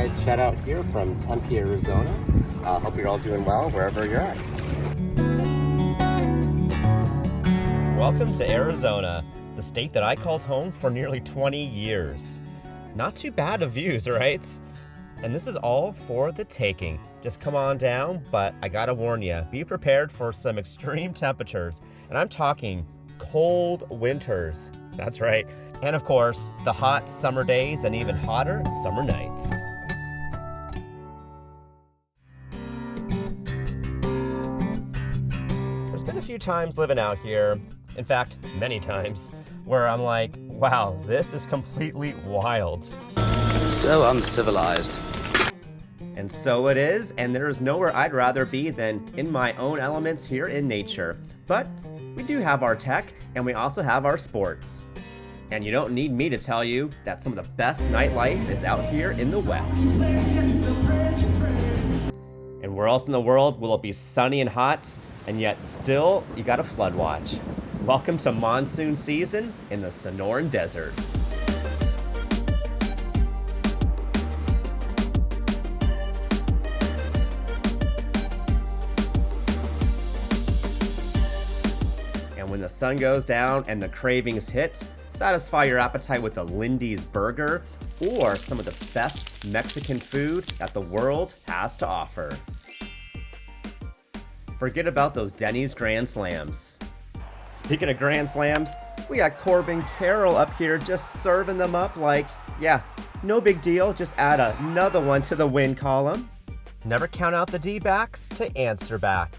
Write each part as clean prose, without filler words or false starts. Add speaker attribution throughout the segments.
Speaker 1: guys, shout out here from Tempe, Arizona. Hope you're all doing well wherever you're at. Welcome to Arizona, the state that I called home for nearly 20 years. Not too bad of views, right? And this is all for the taking. Just come on down, but I gotta warn you, be prepared for some extreme temperatures. And I'm talking cold winters. That's right. And of course, the hot summer days and even hotter summer nights. There's been a few times living out here, in fact, many times, where I'm like, wow, this is completely wild.
Speaker 2: So uncivilized.
Speaker 1: And so it is, and there is nowhere I'd rather be than in my own elements here in nature. But we do have our tech, and we also have our sports. And you don't need me to tell you that some of the best nightlife is out here in the West. And where else in the world will it be sunny and hot, and yet still you got a flood watch? Welcome to monsoon season in the Sonoran Desert. And when the sun goes down and the cravings hit, satisfy your appetite with a Lindy's burger or some of the best Mexican food that the world has to offer. Forget about those Denny's Grand Slams. Speaking of Grand Slams, we got Corbin Carroll up here just serving them up like, yeah, no big deal, just add another one to the win column. Never count out the D-backs to answer back.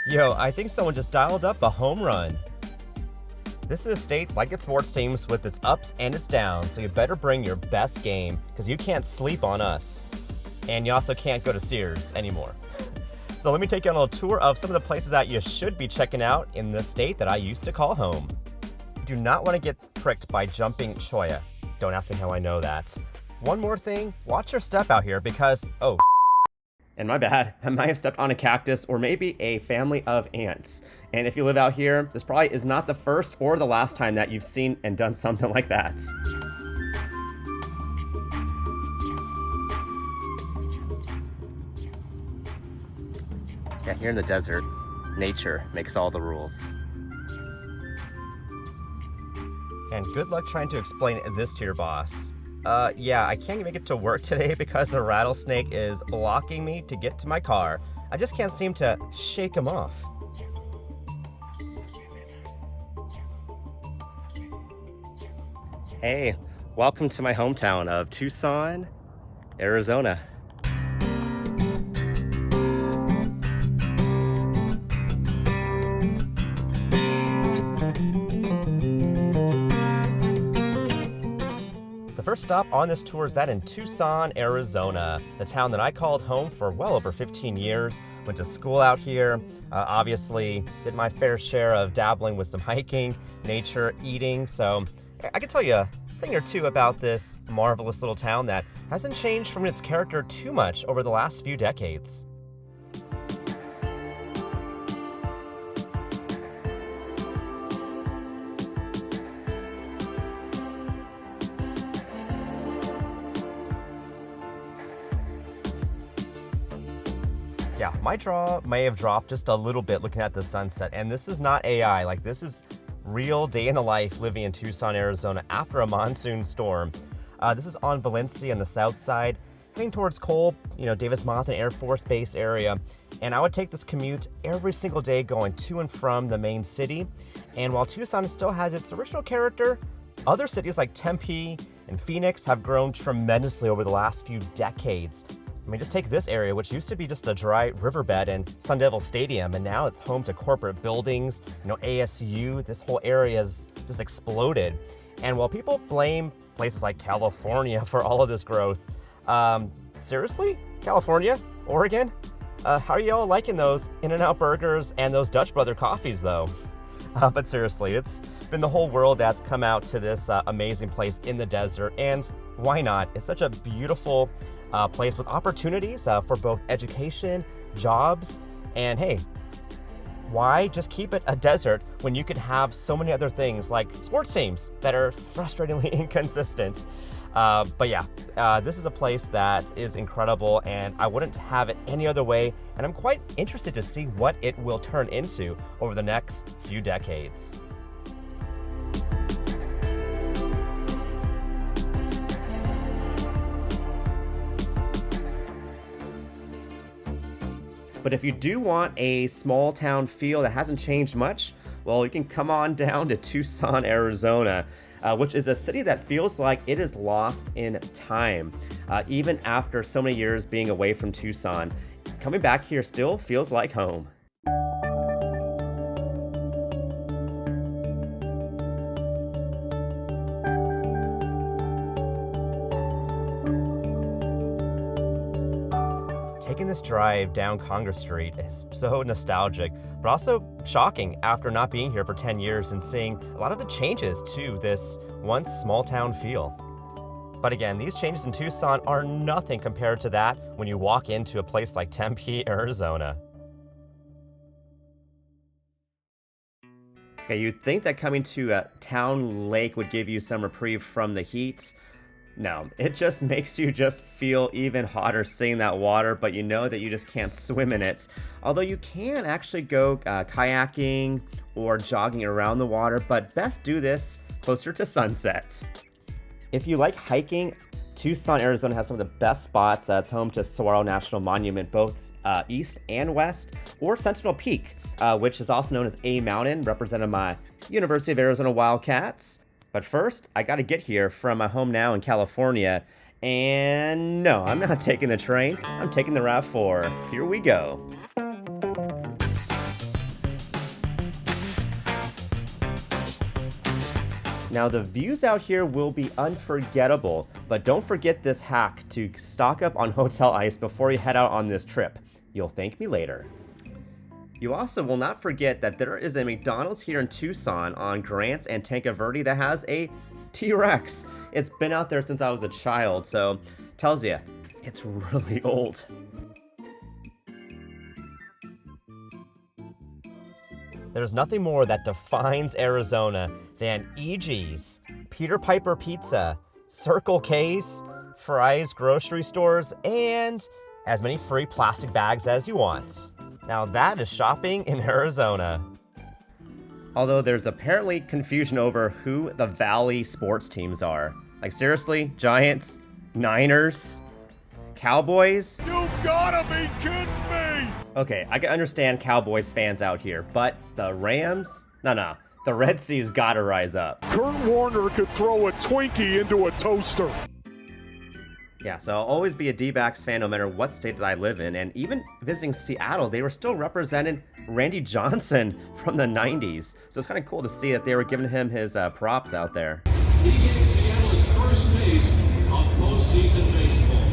Speaker 1: Yo, I think someone just dialed up a home run. This is a state like its sports teams with its ups and its downs, so you better bring your best game, because you can't sleep on us. And you also can't go to Sears anymore. So let me take you on a little tour of some of the places that you should be checking out in this state that I used to call home. You do not want to get pricked by jumping cholla. Don't ask me how I know that. One more thing, watch your step out here because, oh, and my bad, I might have stepped on a cactus or maybe a family of ants. And if you live out here, this probably is not the first or the last time that you've seen and done something like that. Yeah, here in the desert, nature makes all the rules. And good luck trying to explain this to your boss. Yeah, I can't make it to work today because a rattlesnake is blocking me to get to my car. I just can't seem to shake him off. Hey, welcome to my hometown of Tucson, Arizona. The first stop on this tour is that in Tucson, Arizona, the town that I called home for well over 15 years. Went to school out here, obviously did my fair share of dabbling with some hiking, nature, eating, so I can tell you a thing or two about this marvelous little town that hasn't changed from its character too much over the last few decades. Yeah, my draw may have dropped just a little bit looking at the sunset, and this is not AI, like this is real day in the life living in Tucson, Arizona after a monsoon storm. This is on Valencia on the south side, heading towards Cole, Davis Monthan Air Force Base area. And I would take this commute every single day going to and from the main city. And while Tucson still has its original character, other cities like Tempe and Phoenix have grown tremendously over the last few decades. I mean, just take this area, which used to be just a dry riverbed and Sun Devil Stadium, and now it's home to corporate buildings, ASU. This whole area has just exploded. And while people blame places like California for all of this growth, seriously? California? Oregon? How are y'all liking those In-N-Out burgers and those Dutch Brother coffees, though? But seriously, it's been the whole world that's come out to this amazing place in the desert, and why not? It's such a beautiful place with opportunities for both education, jobs, and hey, Why just keep it a desert when you could have so many other things like sports teams that are frustratingly inconsistent? But yeah, this is a place that is incredible and I wouldn't have it any other way. And I'm quite interested to see what it will turn into over the next few decades. But if you do want a small town feel that hasn't changed much, well, you can come on down to Tucson, Arizona, which is a city that feels like it is lost in time. Even after so many years being away from Tucson, coming back here still feels like home. Taking this drive down Congress Street is so nostalgic, but also shocking after not being here for 10 years and seeing a lot of the changes to this once small town feel. But again, these changes in Tucson are nothing compared to that when you walk into a place like Tempe, Arizona. Okay, you'd think that coming to a town lake would give you some reprieve from the heat. No, it just makes you just feel even hotter seeing that water, but you know that you just can't swim in it. Although you can actually go kayaking or jogging around the water, but best do this closer to sunset. If you like hiking, Tucson, Arizona has some of the best spots. It's home to Saguaro National Monument, both east and west, or Sentinel Peak, which is also known as A Mountain, represented by University of Arizona Wildcats. But first, I gotta get here from my home now in California, and no, I'm not taking the train, I'm taking the RAV4. Here we go. Now the views out here will be unforgettable, but don't forget this hack to stock up on hotel ice before you head out on this trip. You'll thank me later. You also will not forget that there is a McDonald's here in Tucson on Grant and Tanca Verde that has a T-Rex. It's been out there since I was a child, so tells you, it's really old. There's nothing more that defines Arizona than EG's, Peter Piper Pizza, Circle K's, Fry's grocery stores, and as many free plastic bags as you want. Now that is shopping in Arizona. Although there's apparently confusion over who the Valley sports teams are. Like seriously, Giants, Niners, Cowboys?
Speaker 3: You gotta be kidding me!
Speaker 1: Okay, I can understand Cowboys fans out here, but the Rams? No, the Red Sea's gotta rise up.
Speaker 3: Kurt Warner could throw a Twinkie into a toaster.
Speaker 1: Yeah, so I'll always be a D-backs fan no matter what state that I live in, and even visiting Seattle, they were still representing Randy Johnson from the 90s. So it's kind of cool to see that they were giving him his props out there.
Speaker 4: He gave Seattle its first taste of postseason baseball.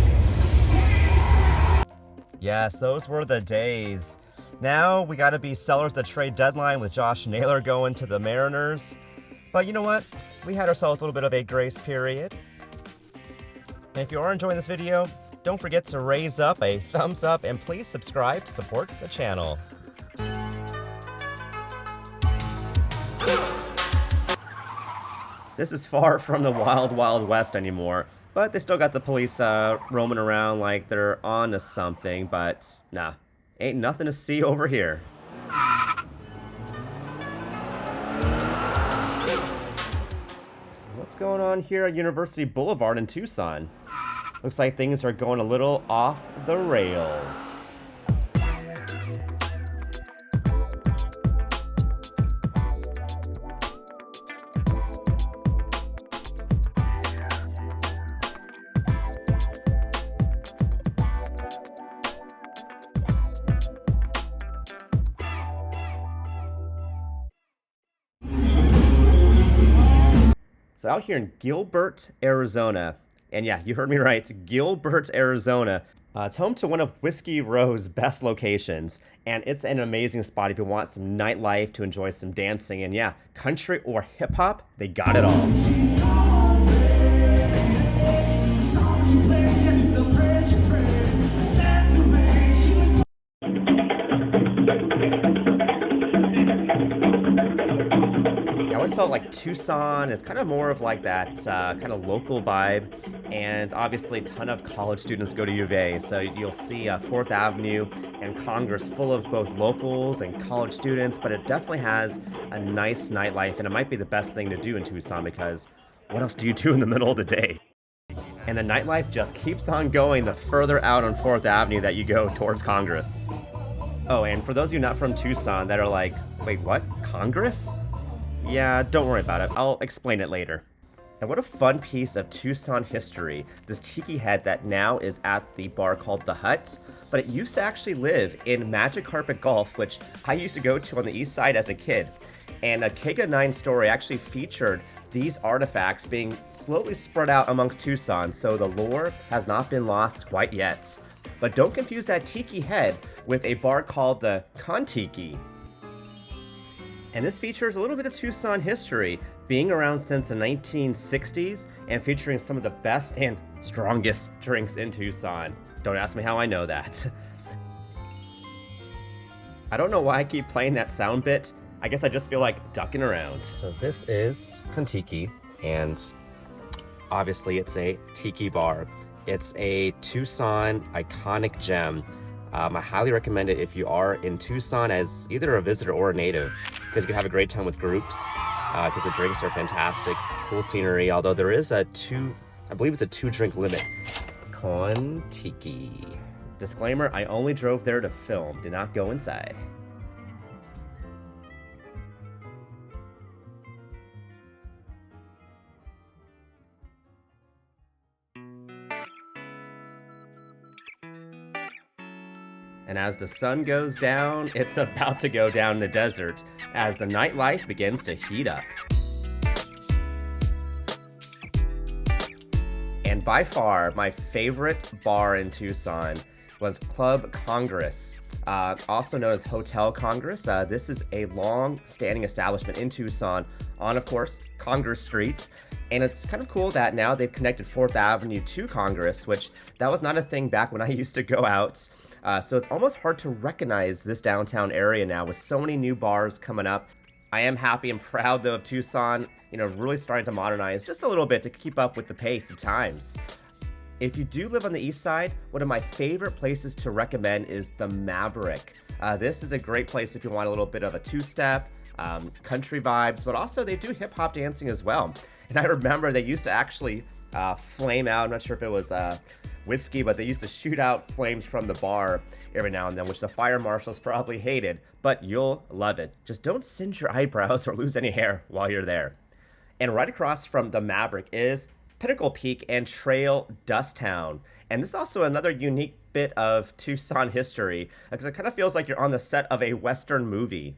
Speaker 1: Yes, those were the days. Now we gotta be sellers at the trade deadline with Josh Naylor going to the Mariners. But you know what? We had ourselves a little bit of a grace period. And if you are enjoying this video, don't forget to raise up a thumbs up and please subscribe to support the channel. This is far from the wild, wild west anymore, but they still got the police roaming around like they're on to something, but nah, ain't nothing to see over here. What's going on here at University Boulevard in Tucson? Looks like things are going a little off the rails. So out here in Gilbert, Arizona, and yeah, you heard me right, Gilbert, Arizona. It's home to one of Whiskey Row's best locations, and it's an amazing spot if you want some nightlife to enjoy some dancing, and yeah, country or hip-hop, they got it all. like Tucson. It's kind of more of like that kind of local vibe. And obviously a ton of college students go to U of A. So you'll see 4th Avenue and Congress full of both locals and college students, but it definitely has a nice nightlife, and it might be the best thing to do in Tucson because what else do you do in the middle of the day? And the nightlife just keeps on going the further out on 4th Avenue that you go towards Congress. Oh, and for those of you not from Tucson that are like, wait, what? Congress? Yeah, don't worry about it. I'll explain it later. And what a fun piece of Tucson history, this tiki head that now is at the bar called The Hut, but it used to actually live in Magic Carpet Golf, which I used to go to on the east side as a kid. And a Kega 9 story actually featured these artifacts being slowly spread out amongst Tucson, so the lore has not been lost quite yet. But don't confuse that tiki head with a bar called the Kontiki. And this features a little bit of Tucson history, being around since the 1960s and featuring some of the best and strongest drinks in Tucson. Don't ask me how I know that. I don't know why I keep playing that sound bit. I guess I just feel like ducking around. So this is Kontiki, and obviously it's a tiki bar. It's a Tucson iconic gem. I highly recommend it if you are in Tucson as either a visitor or a native, because you can have a great time with groups, because the drinks are fantastic, cool scenery, although there is I believe it's a 2-drink limit. Kontiki. Disclaimer, I only drove there to film, did not go inside. And as the sun goes down, it's about to go down in the desert as the nightlife begins to heat up. And by far, my favorite bar in Tucson was Club Congress, also known as Hotel Congress. This is a long-standing establishment in Tucson on, of course, Congress Street. And it's kind of cool that now they've connected 4th Avenue to Congress, which that was not a thing back when I used to go out. So it's almost hard to recognize this downtown area now with so many new bars coming up. I am happy and proud though of Tucson, really starting to modernize just a little bit to keep up with the pace of times. If you do live on the east side, one of my favorite places to recommend is the Maverick. This is a great place if you want a little bit of a two-step, country vibes, but also they do hip-hop dancing as well. And I remember they used to actually flame out, I'm not sure if it was whiskey, but they used to shoot out flames from the bar every now and then, which the fire marshals probably hated, but you'll love it. Just don't singe your eyebrows or lose any hair while you're there. And right across from the Maverick is Pinnacle Peak and Trail Dust Town. And this is also another unique bit of Tucson history, because it kind of feels like you're on the set of a Western movie.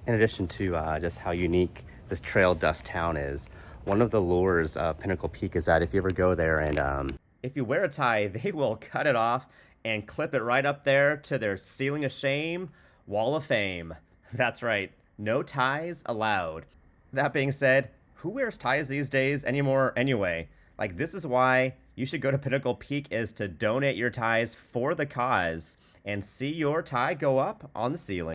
Speaker 1: In addition to just how unique this Trail Dust Town is, one of the lures of Pinnacle Peak is that if you ever go there and if you wear a tie, they will cut it off and clip it right up there to their Ceiling of Shame, Wall of Fame. That's right, no ties allowed. That being said, who wears ties these days anymore anyway? Like, this is why you should go to Pinnacle Peak, is to donate your ties for the cause and see your tie go up on the ceiling.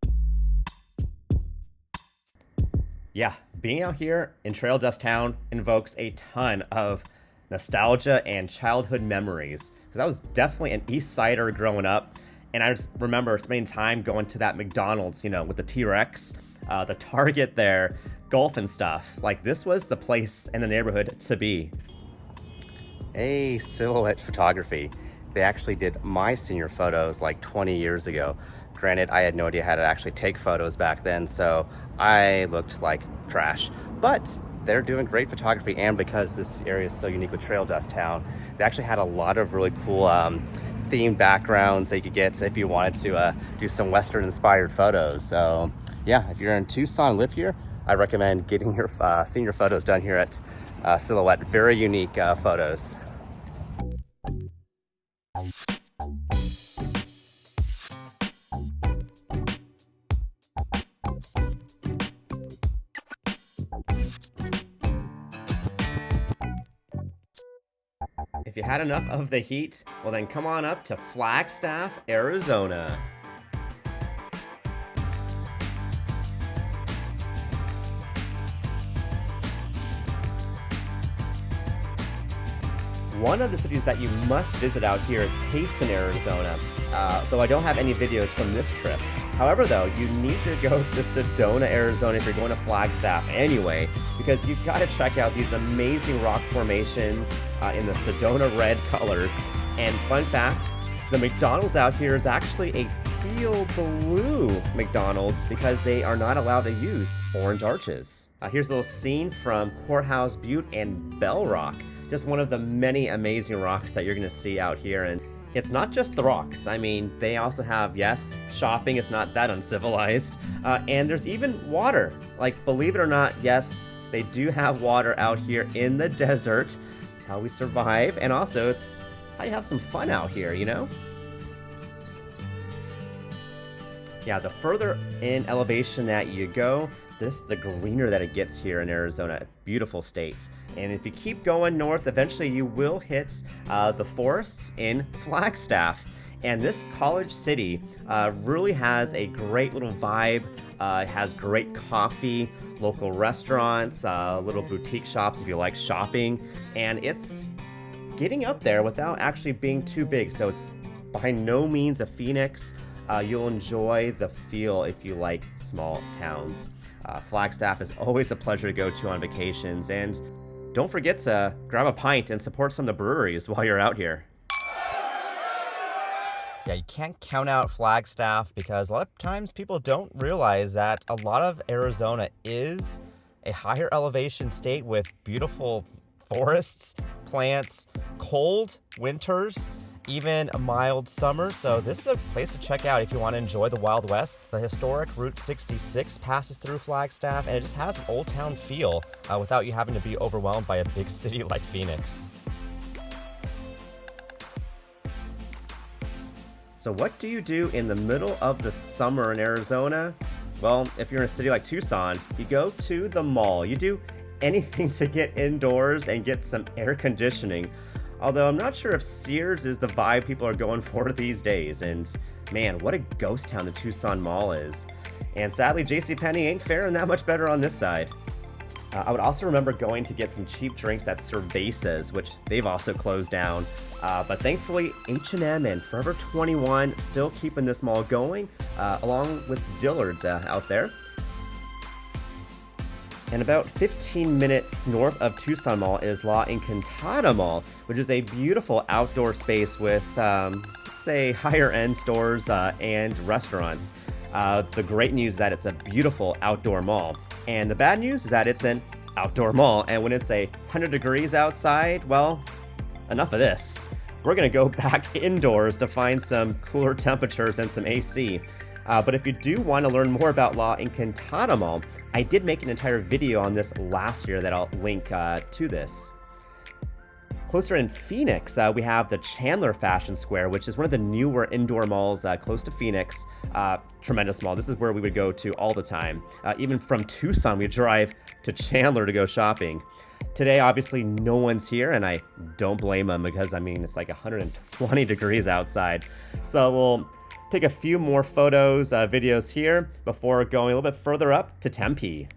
Speaker 1: Yeah, being out here in Trail Dust Town invokes a ton of nostalgia and childhood memories, because I was definitely an East Sider growing up, and I just remember spending time going to that McDonald's, with the T-Rex, the Target there, golf and stuff. Like, this was the place in the neighborhood to be. Hey, silhouette photography. They actually did my senior photos like 20 years ago. Granted, I had no idea how to actually take photos back then, so I looked like trash. But they're doing great photography, and because this area is so unique with Trail Dust Town, they actually had a lot of really cool themed backgrounds that you could get if you wanted to do some Western-inspired photos. So yeah, if you're in Tucson, live here, I recommend getting your senior photos done here at Silhouette. Very unique photos. If you had enough of the heat, well then come on up to Flagstaff, Arizona. One of the cities that you must visit out here is Payson, Arizona, though I don't have any videos from this trip. However, though, you need to go to Sedona, Arizona if you're going to Flagstaff anyway, because you've got to check out these amazing rock formations in the Sedona red color. And fun fact, the McDonald's out here is actually a teal blue McDonald's because they are not allowed to use orange arches. Here's a little scene from Courthouse Butte and Bell Rock, just one of the many amazing rocks that you're going to see out here. And it's not just the rocks. I mean, they also have, yes, shopping is not that uncivilized. And there's even water. Like, believe it or not, yes, they do have water out here in the desert. It's how we survive. And also, it's how you have some fun out here, you know? Yeah, the further in elevation that you go, the greener that it gets here in Arizona. Beautiful states. And if you keep going north, eventually you will hit the forests in Flagstaff. And this college city really has a great little vibe. It has great coffee, local restaurants, little boutique shops if you like shopping. And it's getting up there without actually being too big. So it's by no means a Phoenix. You'll enjoy the feel if you like small towns. Flagstaff is always a pleasure to go to on vacations, and don't forget to grab a pint and support some of the breweries while you're out here. Yeah, you can't count out Flagstaff because a lot of times people don't realize that a lot of Arizona is a higher elevation state with beautiful forests, plants, cold winters, even a mild summer. So this is a place to check out if you want to enjoy the Wild West. The historic Route 66 passes through Flagstaff, and it just has an old town feel without you having to be overwhelmed by a big city like Phoenix. So what do you do in the middle of the summer in Arizona? Well, if you're in a city like Tucson, you go to the mall. You do anything to get indoors and get some air conditioning. Although I'm not sure if Sears is the vibe people are going for these days. And man, what a ghost town the Tucson Mall is. And sadly, JCPenney ain't faring that much better on this side. I would also remember going to get some cheap drinks at Cervezas, which they've also closed down. But thankfully, H&M and Forever 21 still keeping this mall going, along with Dillard's out there. And about 15 minutes north of Tucson Mall is La Encantada Mall, which is a beautiful outdoor space with, say, higher-end stores and restaurants. The great news is that it's a beautiful outdoor mall. And the bad news is that it's an outdoor mall, and when it's 100 degrees outside, well, enough of this. We're gonna go back indoors to find some cooler temperatures and some AC. But if you do want to learn more about La Encantada Mall, I did make an entire video on this last year that I'll link to this. Closer in Phoenix, we have the Chandler Fashion Square, which is one of the newer indoor malls close to Phoenix. Tremendous mall. This is where we would go to all the time. Even from Tucson, we'd drive to Chandler to go shopping. Today, obviously, no one's here, and I don't blame them because, I mean, it's like 120 degrees outside. So we'll take a few more photos, videos here before going a little bit further up to Tempe.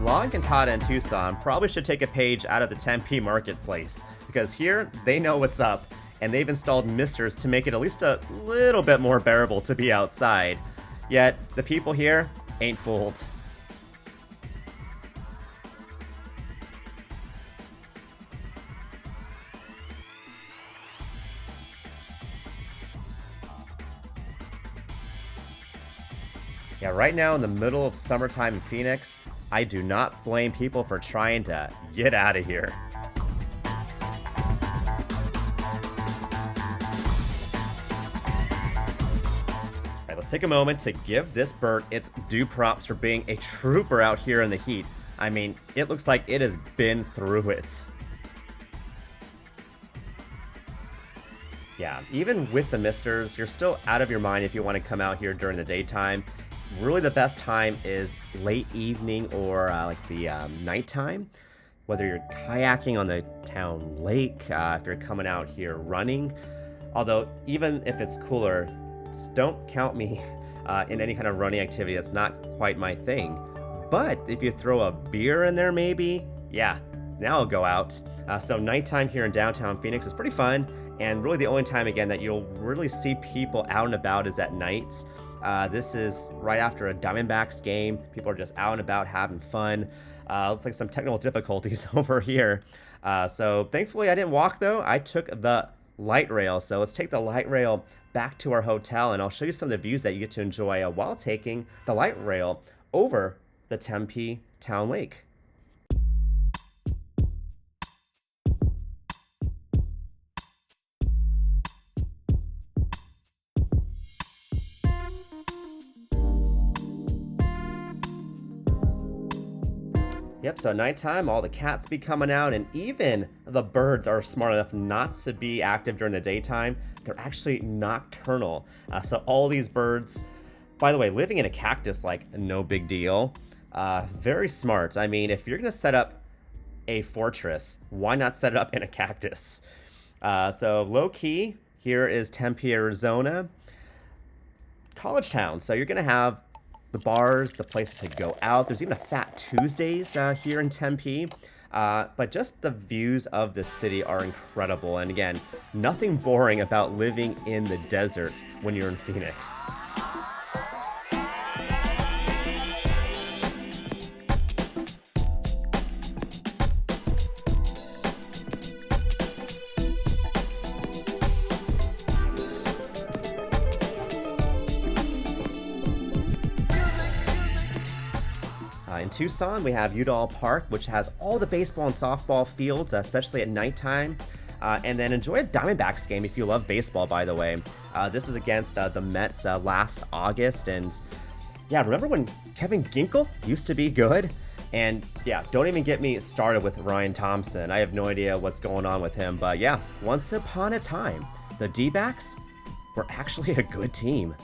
Speaker 1: La Encantada in Tucson probably should take a page out of the Tempe marketplace because here they know what's up and they've installed misters to make it at least a little bit more bearable to be outside. Yet the people here ain't fooled. Yeah, right now in the middle of summertime in Phoenix, I do not blame people for trying to get out of here. All right, let's take a moment to give this bird its due props for being a trooper out here in the heat. I mean, it looks like it has been through it. Yeah, even with the misters, you're still out of your mind if you want to come out here during the daytime. Really the best time is late evening or like the nighttime, whether you're kayaking on the town lake, if you're coming out here running. Although even if it's cooler, don't count me in any kind of running activity. That's not quite my thing. But if you throw a beer in there, maybe, yeah, now I'll go out. So nighttime here in downtown Phoenix is pretty fun. And really the only time, again, that you'll really see people out and about is at nights. This is right after a Diamondbacks game. People are just out and about having fun. Looks like some technical difficulties over here. So thankfully I didn't walk though. I took the light rail. So let's take the light rail back to our hotel and I'll show you some of the views that you get to enjoy while taking the light rail over the Tempe Town Lake. Yep, so at nighttime, all the cats be coming out, and even the birds are smart enough not to be active during the daytime. They're actually nocturnal. So all these birds, by the way, living in a cactus, like, no big deal. Very smart. I mean, if you're gonna set up a fortress, why not set it up in a cactus? So low key, here is Tempe, Arizona. College town, so you're gonna have the bars, the places to go out. There's even a Fat Tuesdays here in Tempe. But just the views of the city are incredible. And again, nothing boring about living in the desert when you're in Phoenix. In Tucson, we have Udall Park, which has all the baseball and softball fields, especially at nighttime. And then enjoy a Diamondbacks game if you love baseball, by the way. This is against the Mets last August. And yeah, remember when Kevin Ginkel used to be good? And yeah, don't even get me started with Ryan Thompson. I have no idea what's going on with him. But yeah, once upon a time, the D-backs were actually a good team.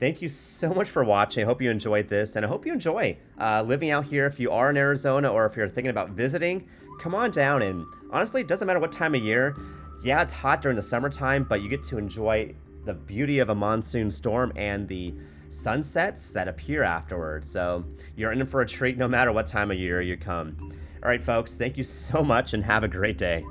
Speaker 1: Thank you so much for watching. I hope you enjoyed this, and I hope you enjoy living out here. If you are in Arizona or if you're thinking about visiting, come on down. And honestly, it doesn't matter what time of year. Yeah, it's hot during the summertime, but you get to enjoy the beauty of a monsoon storm and the sunsets that appear afterwards. So you're in for a treat no matter what time of year you come. All right, folks, thank you so much and have a great day.